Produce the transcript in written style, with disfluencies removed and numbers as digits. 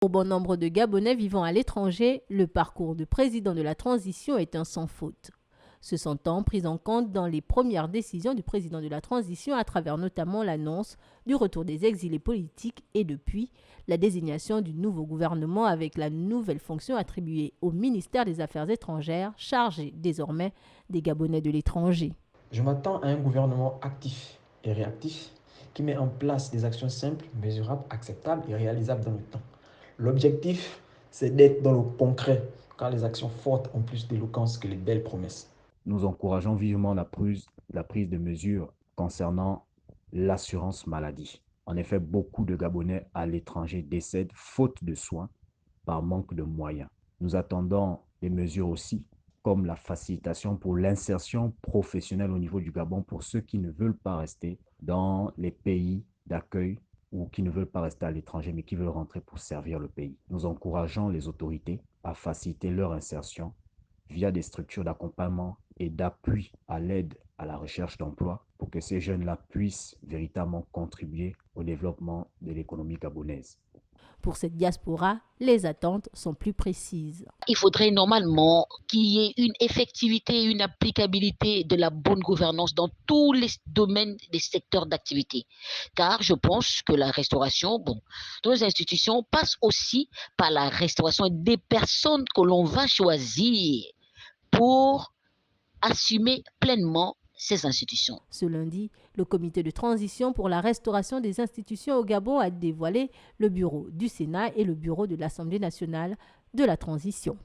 Pour bon nombre de Gabonais vivant à l'étranger, le parcours de président de la transition est un sans faute. Se sentant pris en compte dans les premières décisions du président de la transition à travers notamment l'annonce du retour des exilés politiques et depuis la désignation du nouveau gouvernement avec la nouvelle fonction attribuée au ministère des Affaires étrangères chargé désormais des Gabonais de l'étranger. Je m'attends à un gouvernement actif et réactif qui met en place des actions simples, mesurables, acceptables et réalisables dans le temps. L'objectif, c'est d'être dans le concret, car les actions fortes ont plus d'éloquence que les belles promesses. Nous encourageons vivement la prise de mesures concernant l'assurance maladie. En effet, beaucoup de Gabonais à l'étranger décèdent faute de soins par manque de moyens. Nous attendons des mesures aussi comme la facilitation pour l'insertion professionnelle au niveau du Gabon pour ceux qui ne veulent pas rester dans les pays d'accueil ou qui ne veulent pas rester à l'étranger mais qui veulent rentrer pour servir le pays. Nous encourageons les autorités à faciliter leur insertion via des structures d'accompagnement et d'appui à l'aide à la recherche d'emploi pour que ces jeunes-là puissent véritablement contribuer au développement de l'économie gabonaise. Pour cette diaspora, les attentes sont plus précises. Il faudrait normalement qu'il y ait une effectivité, une applicabilité de la bonne gouvernance dans tous les domaines des secteurs d'activité. Car je pense que la restauration, nos institutions passent aussi par la restauration des personnes que l'on va choisir pour assumer pleinement ces institutions. Ce lundi, le comité de transition pour la restauration des institutions au Gabon a dévoilé le bureau du Sénat et le bureau de l'Assemblée nationale de la transition.